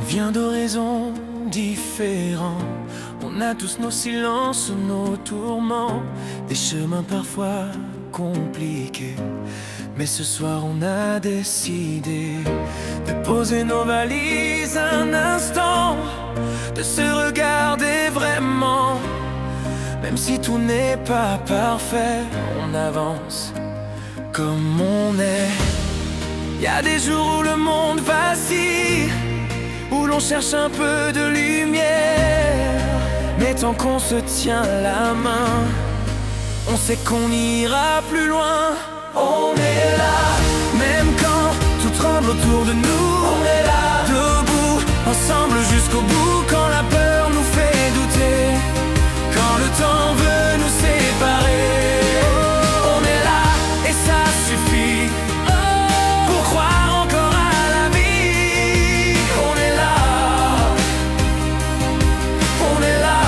vient d'horizons différents. On a tous nos silences, nos tourments, des chemins parfois compliqués. Mais ce soir on a décidé de poser nos valises un instant, de se regarder vraiment. Même si tout n'est pas parfait, on avance comme on est. Y a des jours où le monde vacille, où l'on cherche un peu de lumière. Mais tant qu'on se tient la main, on sait qu'on ira plus loin. On est là, même quand tout tremble autour de nous. On est là, debout, ensemble jusqu'au bout. Quand la peur nous fait douter, quand le temps veut nous séparer. On est là, et ça suffit pour croire encore à la vie. On est là, on est là.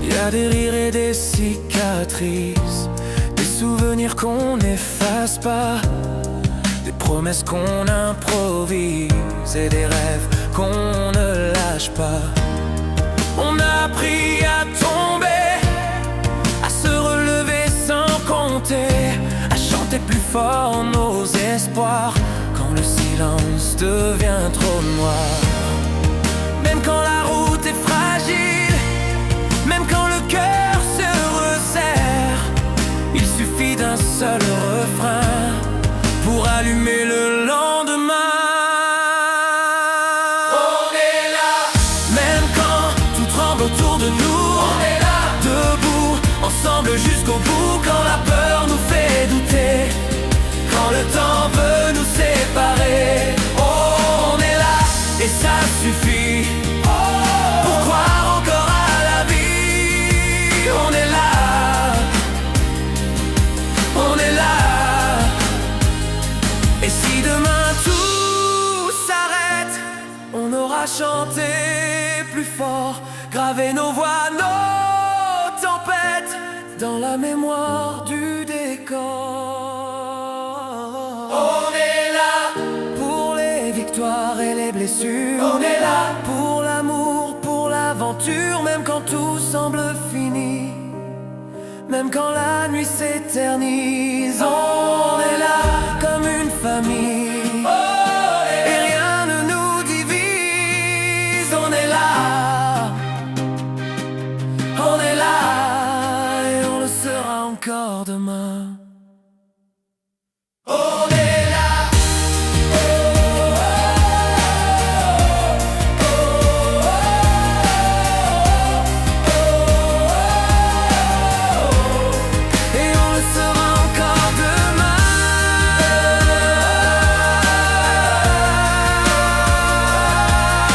Y a des rires et des cicatrices, des souvenirs qu'on n'efface pas, des promesses qu'on improvise et des rêves qu'on ne lâche pas. On a appris à tomber, à se relever sans compter, à chanter plus fort nos espoirs quand le silence devient trop noir. Même quand la route est fragile, même quand le cœur se resserre, il suffit d'un seul refrain pour allumer le lendemain. On est là, même quand tout tremble autour de nous. On est là, debout, ensemble jusqu'au bout. Quand la peur nous fait douter, quand le temps veut nous séparer. Oh, on est là, et ça suffit pour croire encore à la vie. On est là, on est là. Et si demain tout s'arrête, on aura chanté plus fort, gravé nos voix, nos tempêtes dans la mémoire du décor. On est là pour les victoires et les blessures. On est là pour l'amour, pour l'aventure. Même quand tout semble fini, même quand la nuit s'éternise. On est là comme une famille, et rien ne nous divise. On est là, on est là, et on le sera encore demain. On est là. Et on le sera encore demain.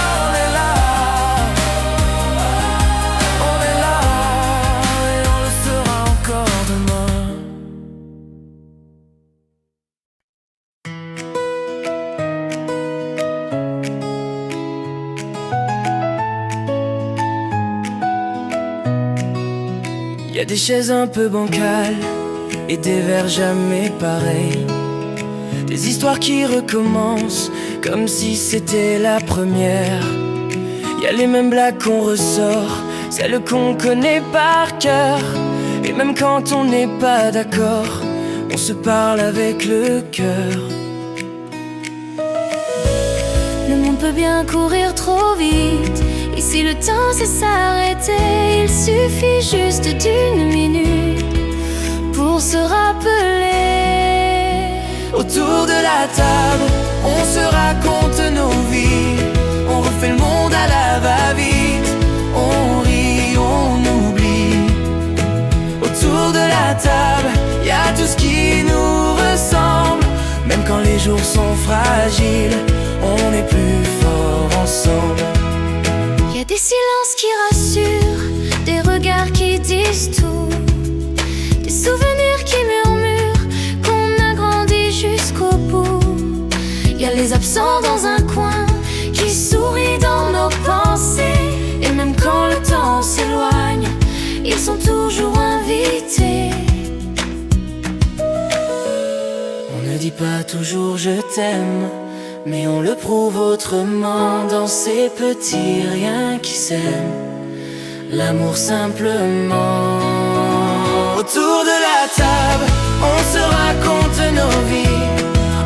On est là, on est là, et on le sera encore demain. Y a des chaises un peu bancales et des vers jamais pareils, des histoires qui recommencent comme si c'était la première. Y a les mêmes blagues qu'on ressort, celles qu'on connaît par cœur. Et même quand on n'est pas d'accord, on se parle avec le cœur. Le monde peut bien courir trop vite, et si le temps sait s'arrêter, il suffit juste d'une minute pour se rappeler. Autour de la table, on se raconte nos vies, on refait le monde à la va-vite, on rit, on oublie. Autour de la table, y a tout ce qui nous ressemble. Même quand les jours sont fragiles, on est plus fort ensemble. Y a des silences qui rassurent, des regards qui disent tout, des souvenirs qui murmurent qu'on a grandi jusqu'au bout. Y a les absents dans un coin qui sourient dans nos pensées, et même quand le temps s'éloigne, ils sont toujours invités. On ne dit pas toujours je t'aime, mais on le prouve autrement dans ces petits riens qui s'aiment, l'amour simplement. Autour de la table, on se raconte nos vies,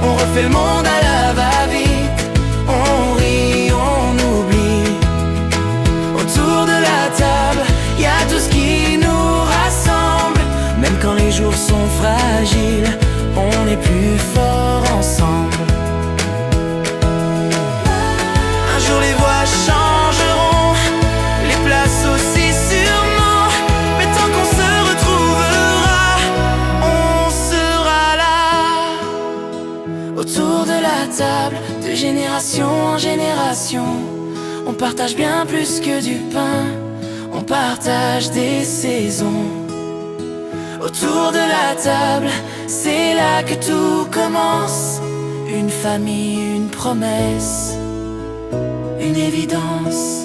on refait le monde à la va-vite, on rit, on oublie. Autour de la table, y a tout ce qui nous rassemble, même quand les jours sont fragiles, on est plus fort ensemble. Un jour les voix changeront, les places aussi sûrement, mais tant qu'on se retrouvera, on sera là. Autour de la table, de génération en génération, on partage bien plus que du pain, on partage des saisons. Autour de la table, c'est là que tout commence. Une famille, une promesse, une évidence.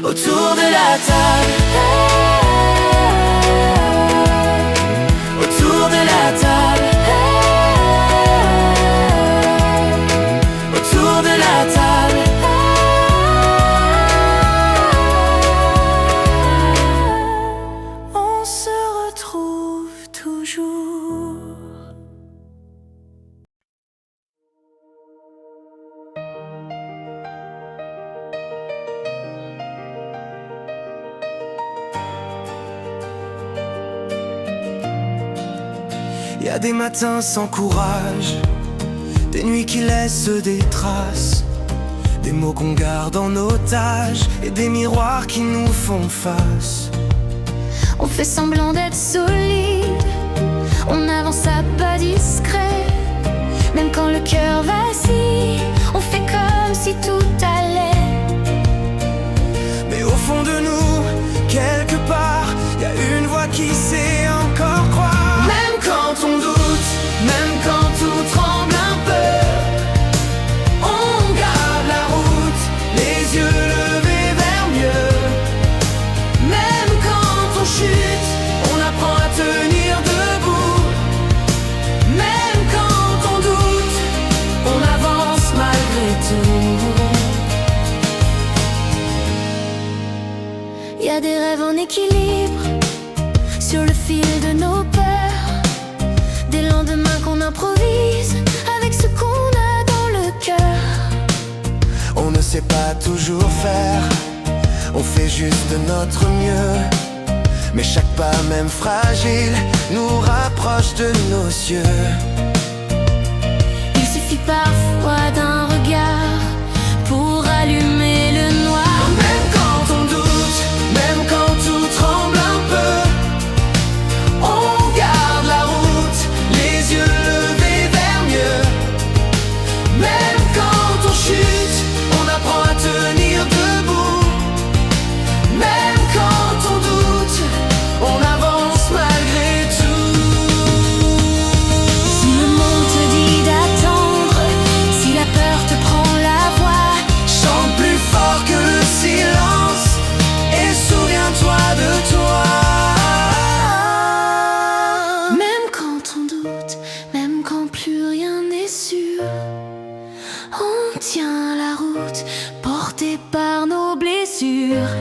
Autour de la table, autour de la table, autour de la table. On se retrouve toujours. Y a des matins sans courage, des nuits qui laissent des traces, des mots qu'on garde en otage et des miroirs qui nous font face. On fait semblant d'être solide, on avance à pas discret. Même quand le cœur vacille, on fait comme si tout allait. Mais au fond de nous, quelque part, y a une voix qui sait encore croire. Même quand on doute, même quand tout tremble un peu, on garde la route, les yeux levés vers mieux. Même quand on chute, on apprend à tenir debout. Même quand on doute, on avance malgré tout. Y a des rêves en équilibre sur le fil de nos peurs, des lendemains qu'on improvise avec ce qu'on a dans le cœur. On ne sait pas toujours faire, on fait juste de notre mieux. Mais chaque pas, même fragile, nous rapproche de nos cieux. Il suffit parfois d'un regard pour allumer le noir. Même quand on doute, même quand tout tremble un peu, on garde la route, les yeux levés vers mieux. Même quand on chute, on apprend à tenir debout. Même quand on doute, on avance malgré tout. Si le monde te dit d'attendre, si la peur te prend la voix, Chante plus fort que le silence et souviens-toi de toi. même quand on doute, même quand plus rien n'est sûr, on tient la route porté par nos blessures.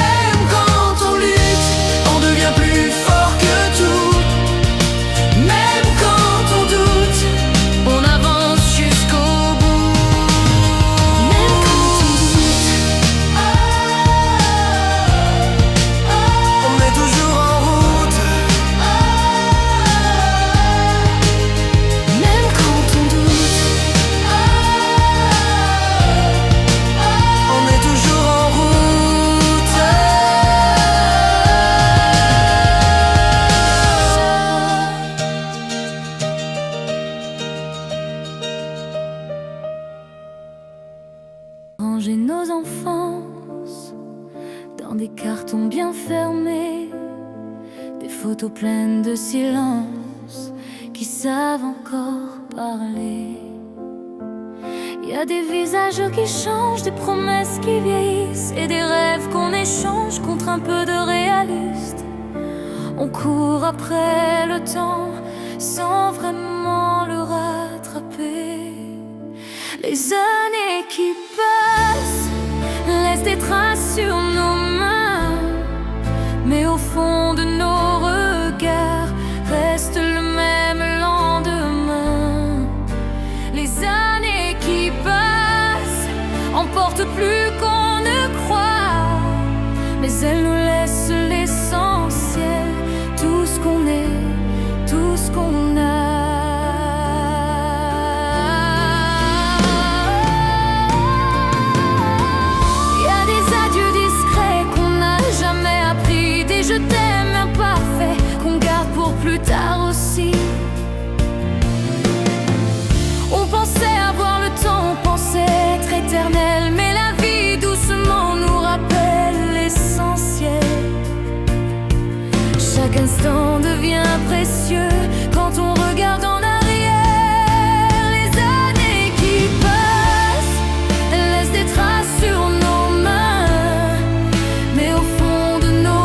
Même quand on lutte, on devient plus fort que tout. Même quand on doute, on avance jusqu'au bout. Même quand on doute, On est toujours en route. même quand on doute, On est toujours en route. ranger nos enfances dans des cartons bien fermés, des photos pleines de silence qui savent encore parler. Y a des visages qui changent, des promesses qui vieillissent et des rêves qu'on échange contre un peu de réaliste. On court après le temps sans vraiment le rattraper. Les années qui passent laissent des traces sur nos mains, mais au fond de nos regards reste le même lendemain. Les années qui passent emportent plus qu'on ne croit, mais elles nous laissent l'essentiel, tout ce qu'on est, tout ce qu'on a. Je t'aime imparfait qu'on garde pour plus tard aussi. On pensait avoir le temps, on pensait être éternel, mais la vie doucement nous rappelle l'essentiel. Chaque instant devient précieux quand on regarde en arrière. Les années qui passent laissent des traces sur nos mains, mais au fond de nos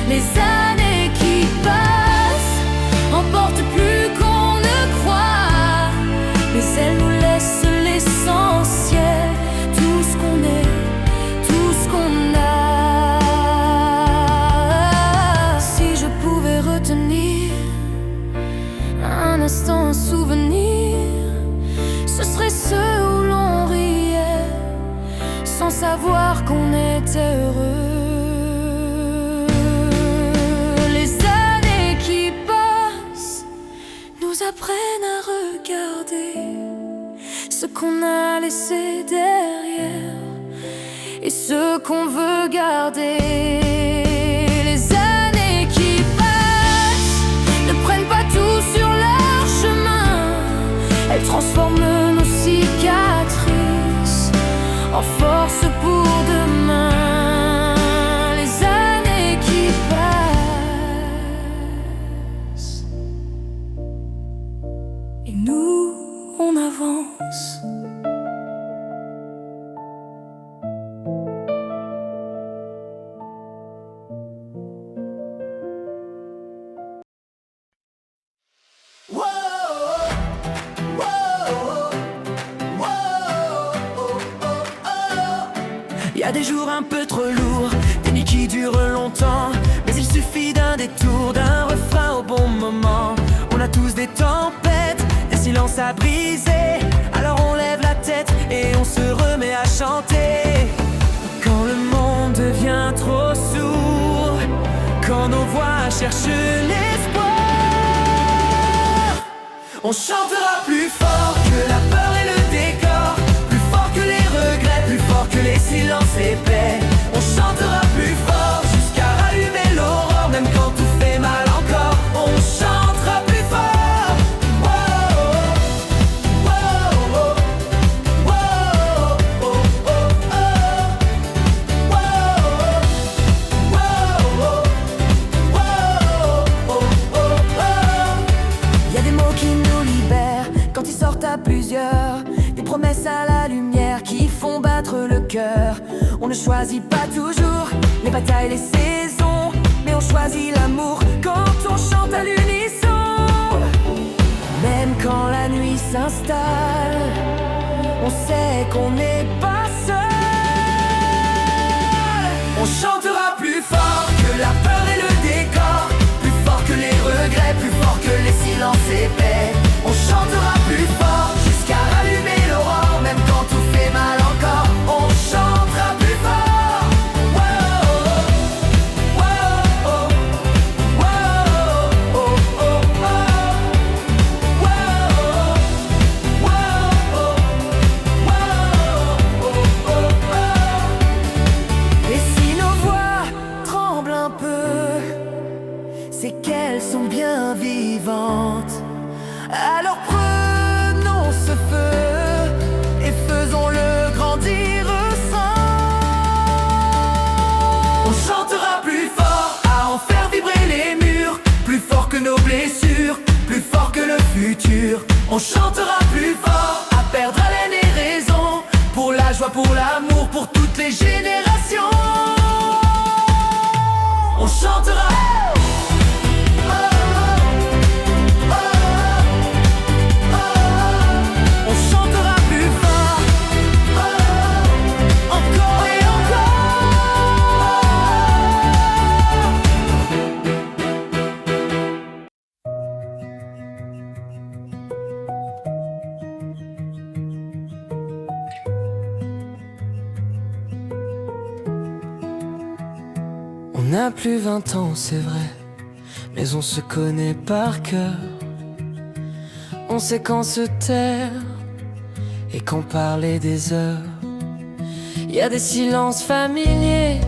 les années qui passent emportent plus qu'on ne croit, mais elles nous laissent l'essentiel, tout ce qu'on est, tout ce qu'on a. Si je pouvais retenir un instant, un souvenir, ce serait ceux où l'on riait sans savoir qu'on était heureux. Apprennent à regarder ce qu'on a laissé derrière et ce qu'on veut garder. Les années qui passent ne prennent pas tout sur leur chemin, elles transforment nos cicatrices en force pour demain. Les années qui passent et nous, on avance. Y a des jours un peu trop lourds, des nuits qui durent longtemps, mais il suffit d'un détour, d'un refrain au bon moment. On a tous des tempêtes, des silences à briser, alors on lève la tête et on se remet à chanter. Quand le monde devient trop sourd, quand nos voix cherchent l'espoir, on chantera plus fort que la peur et le décor, plus fort que les regrets, plus fort que les silences épais. On chantera plus fort jusqu'à rallumer l'aurore, même quand tout fait mal encore. On chantera plus fort. Y a des mots qui nous libèrent quand ils sortent à plusieurs, des promesses à la lumière qui font battre le cœur. On ne choisit pas toujours les batailles, les saisons, mais on choisit l'amour quand on chante à l'unisson. Même quand la nuit s'installe, on sait qu'on n'est pas seul. On chantera plus fort que la peur et le décor, plus fort que les regrets, plus fort que les silences épais. On chantera plus fort jusqu'à rallumer l'aurore, même quand tout fait mal encore. On chantera plus fort. Et si nos voix tremblent un peu, c'est qu'elles sont bien vivantes. Alors prenons ce feu et faisons-le grandir sans. On chantera plus fort à en faire vibrer les murs, plus fort que nos blessures, plus fort que le futur. On chantera plus fort à perdre haleine et raison, pour la joie, pour l'amour, pour toutes les générations. On chantera. n'a plus 20 ans, c'est vrai, mais on se connaît par cœur. On sait quand se taire et quand parler des heures. Y a des silences familiers,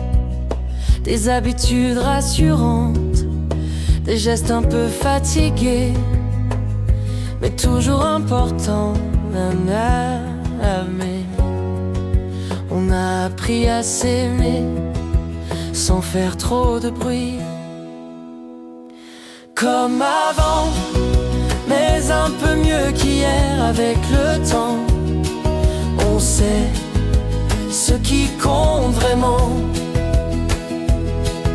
des habitudes rassurantes, des gestes un peu fatigués, mais toujours importants à aimer. On a appris à s'aimer sans faire trop de bruit, comme avant, mais un peu mieux qu'hier. Avec le temps, on sait ce qui compte vraiment.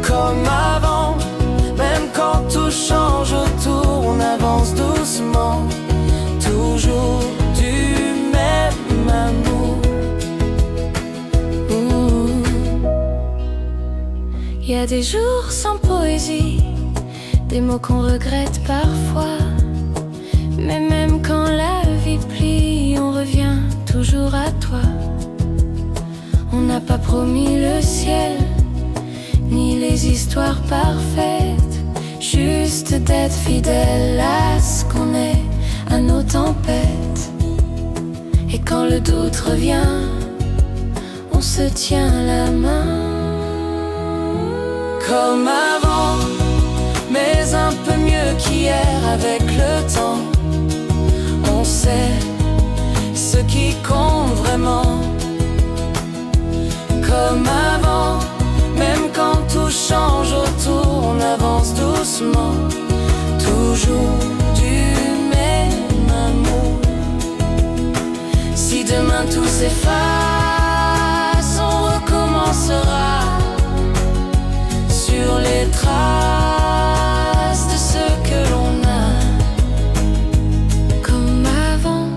Comme avant, même quand tout change autour, on avance doucement, toujours du même amour. Il y a des jours sans poésie, des mots qu'on regrette parfois, mais même quand la vie plie, on revient toujours à toi. On n'a pas promis le ciel, ni les histoires parfaites, juste d'être fidèle à ce qu'on est, à nos tempêtes. Et quand le doute revient, on se tient la main. Comme avant, mais un peu mieux qu'hier. Avec le temps, on sait ce qui compte vraiment. Comme avant, même quand tout change autour, on avance doucement, toujours du même amour. Si demain tout s'efface, on recommencera sur les traces de ce que l'on a. Comme avant,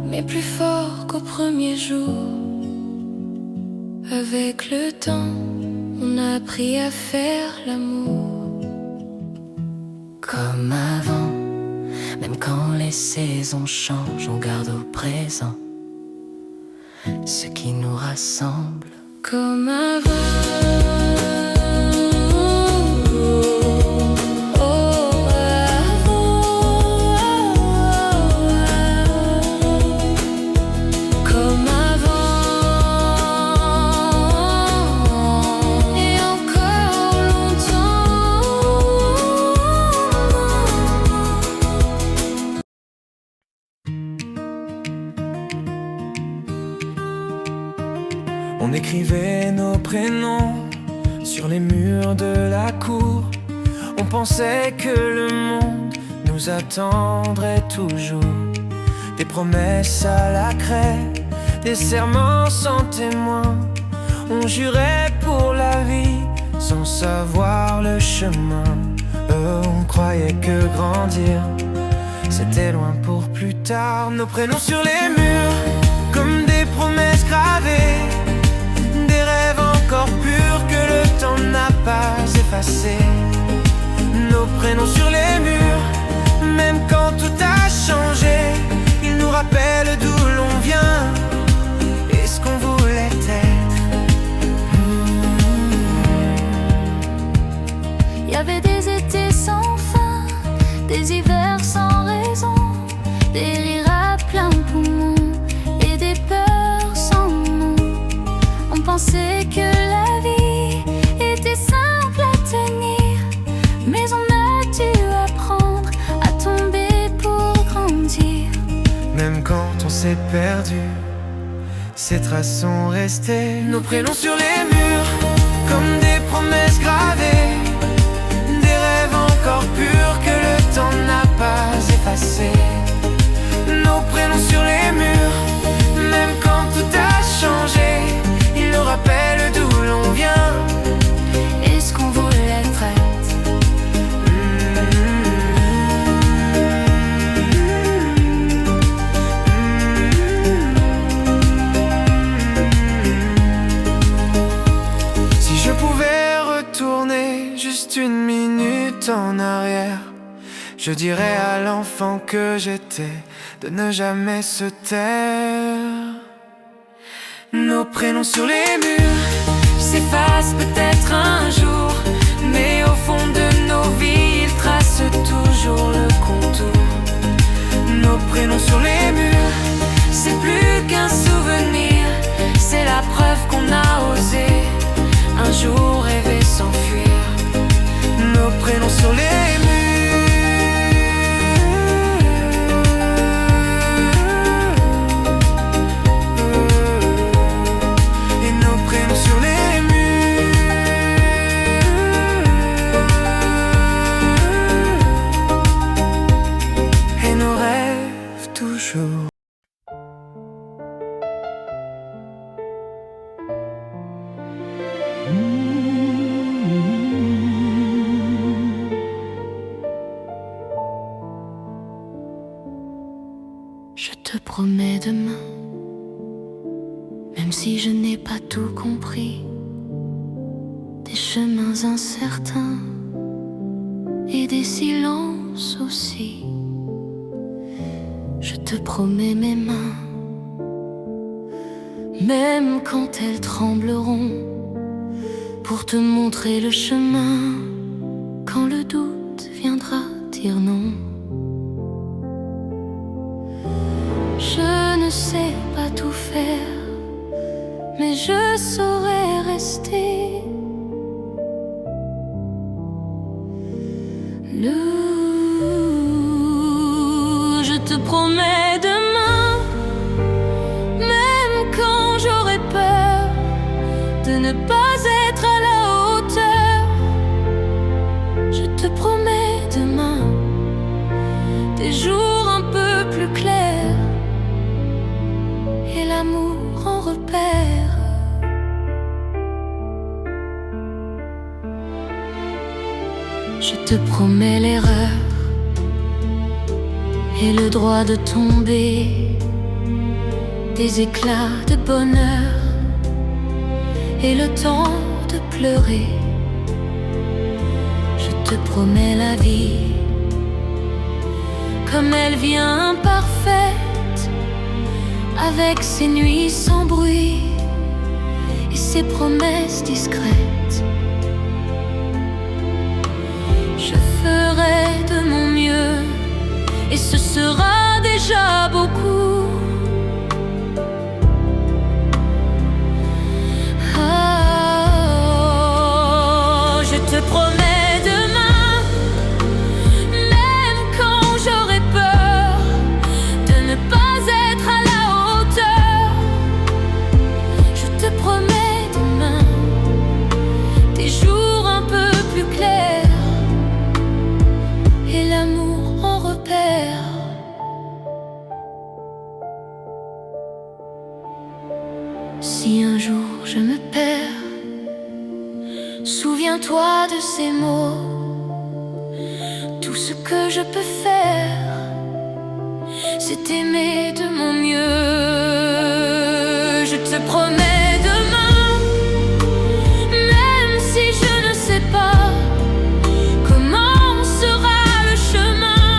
mais plus fort qu'au premier jour. Avec le temps, on a appris à faire l'amour. Comme avant, même quand les saisons changent, on garde au présent ce qui nous rassemble. Comme avant. On écrivait nos prénoms sur les murs de la cour. On pensait que le monde nous attendrait toujours. Des promesses à la craie, des serments sans témoin. On jurait pour la vie sans savoir le chemin. On croyait que grandir, c'était loin pour plus tard. Nos prénoms sur les murs, comme des promesses gravées, des rêves encore purs que le temps n'a pas effacés. Nos prénoms sur les murs, même quand tout a changé, ils nous rappellent d'où l'on vient et ce qu'on voulait être. Il y avait des étés sans fin, des hivers sans raison, des rires à plein poumon et des peurs sans nom. On pensait que la vie était simple à tenir, mais on a dû apprendre à tomber pour grandir. Même quand on s'est perdu, ces traces sont restées. Nos prénoms sur les murs, comme des promesses gravées, des rêves encore purs que le temps n'a pas effacés. Nos prénoms sur les murs, même quand tout a changé, ils nous rappellent d'où l'on vient et ce qu'on voulait être. Si je pouvais retourner juste une minute en arrière, je dirais à l'enfant que j'étais de ne jamais se taire. Nos prénoms sur les murs s'effacent peut-être un jour, promets demain, même si je n'ai pas tout compris, des chemins incertains et des silences aussi. Je te promets mes mains, même quand elles trembleront, pour te montrer le chemin quand le doute viendra dire non. Je ne sais pas tout faire, mais je saurais rester. Je te promets demain, même quand j'aurai peur de ne pas être à la hauteur. Je te promets demain des jours un peu plus clairs et l'amour en repère. Je te promets l'erreur et le droit de tomber, des éclats de bonheur et le temps de pleurer. Je te promets la vie comme elle vient parfaite, avec ses nuits sans bruit et ses promesses discrètes. Je ferai de mon mieux et ce sera déjà beaucoup. Oh, je te promets demain, même quand j'aurai peur de ne pas être à la hauteur. Je te promets demain des jours un peu plus clairs et l'amour en repère. Si un jour je me perds, souviens-toi de ces mots. Tout ce que je peux faire, c'est aimer de mon mieux. Je te promets demain, même si je ne sais pas comment sera le chemin.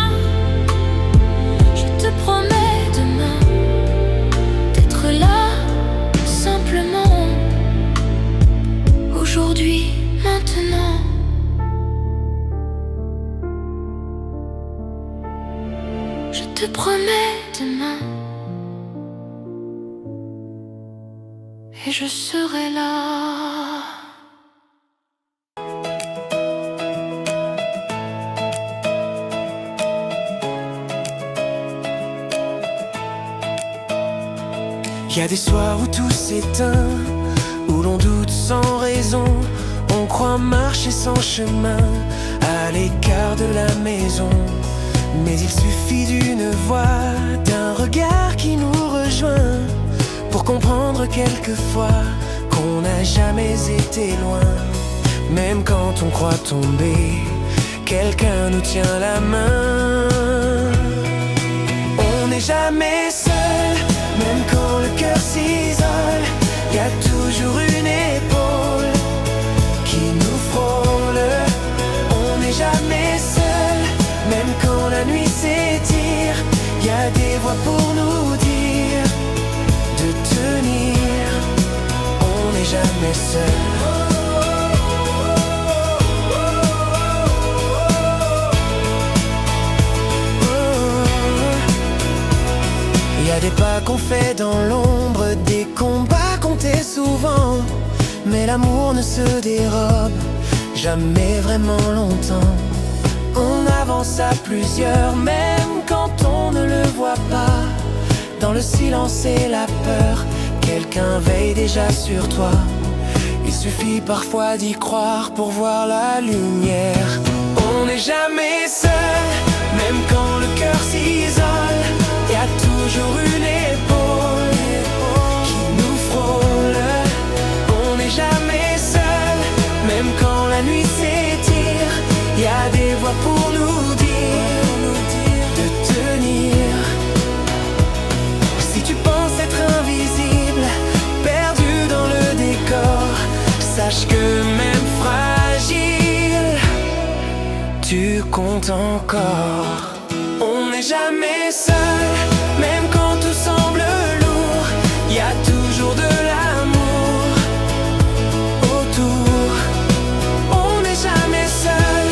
Je te promets demain d'être là simplement, aujourd'hui, maintenant. Je te promets demain et je serai là. Y a des soirs où tout s'éteint, où l'on doute sans raison, on croit marcher sans chemin, à l'écart de la maison. Mais il suffit d'une voix, d'un regard qui nous rejoint, pour comprendre quelquefois qu'on n'a jamais été loin. Même quand on croit tomber, quelqu'un nous tient la main. On n'est jamais seul, même quand le cœur s'isole, y a toujours une épaule qui nous frôle. On n'est jamais seul, même quand la nuit s'étire, y a des voix pour nous dire de tenir. On n'est jamais seul. Y a des pas qu'on fait dans l'ombre, des combats comptés souvent, mais l'amour ne se dérobe jamais vraiment longtemps. On avance à plusieurs, même quand on ne le voit pas. Dans le silence et la peur, quelqu'un veille déjà sur toi. Il suffit parfois d'y croire pour voir la lumière. On n'est jamais seul, même quand le cœur s'isole, y a toujours une épaule qui nous frôle. On n'est jamais seul, même quand la nuit s'étire, y a des voix pour nous dire de tenir. sache que même fragile, tu comptes encore. On n'est jamais seul, même quand tout semble lourd, y a toujours de l'amour autour. On n'est jamais seul,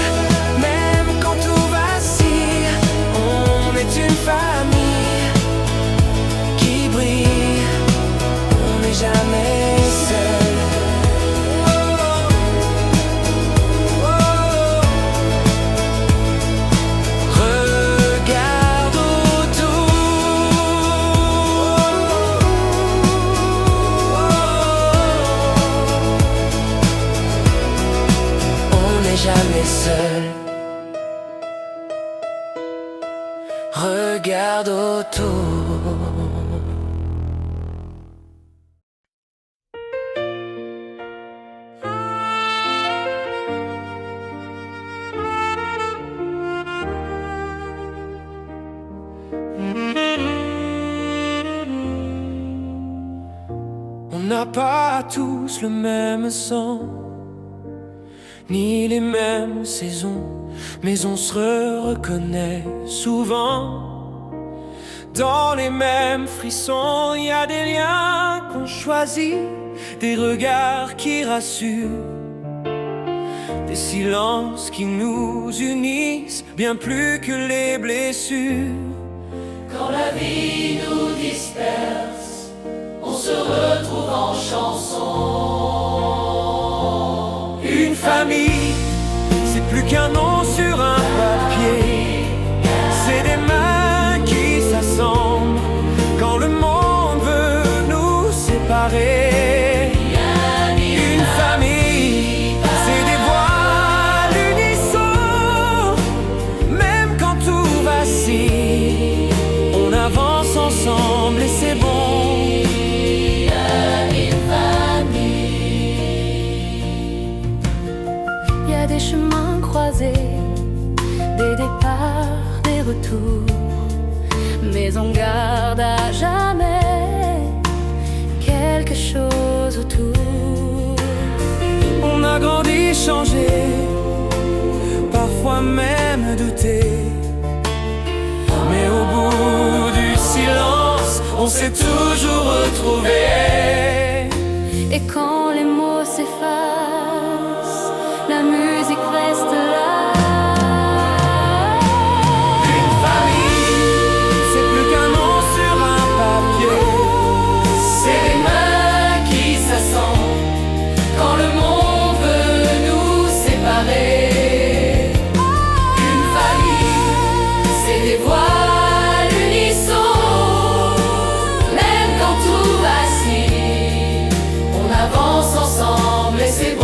même quand tout vacille. On est une famille qui brille. On n'est jamais seul. Regarde autour. On n'est jamais seul. Regarde autour. On n'a pas tous le même sang, ni les mêmes saisons, mais on se reconnaît souvent. Dans les mêmes frissons, y a des liens qu'on choisit, des regards qui rassurent, des silences qui nous unissent, bien plus que les blessures. Quand la vie nous disperse, on se retrouve en chanson. Une famille, c'est plus qu'un nom sur un papier, c'est des mains qui s'assemblent quand le monde veut nous séparer. Une famille, c'est des voix à l'unisson, même quand tout vacille, on avance ensemble et c'est bon. Des chemins croisés, des départs, des retours, mais on garde à jamais quelque chose autour. On a grandi, changé, parfois même douté, mais au bout du silence, on s'est toujours retrouvés. Et quand les mots s'effacent, la musique reste là. Une famille, c'est plus qu'un nom sur un papier, C'est des mains qui s'assemblent quand le monde veut nous séparer. Une famille, c'est des voix à l'unisson, même quand tout vacille, on avance ensemble et c'est bon.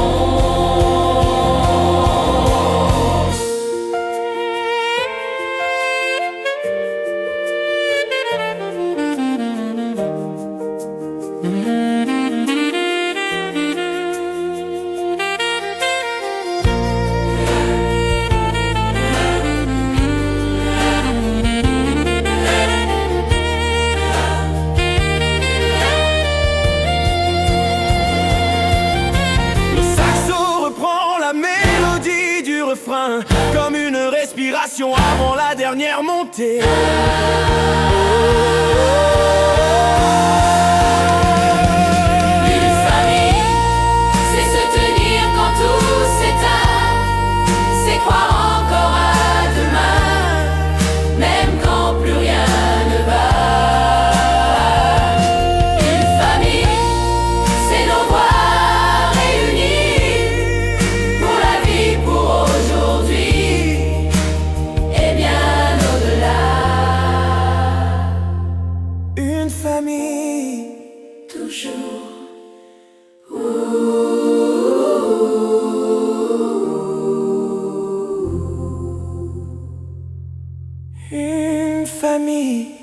Le saxo reprend la mélodie du refrain, comme une respiration avant la dernière montée. Une famille, c'est se tenir quand tout s'éteint, c'est croire encore à demain, même quand plus rien ne va. Une famille, c'est nos voix réunies, pour la vie, pour aujourd'hui, et bien au-delà. Une famille, Toujours. une famille.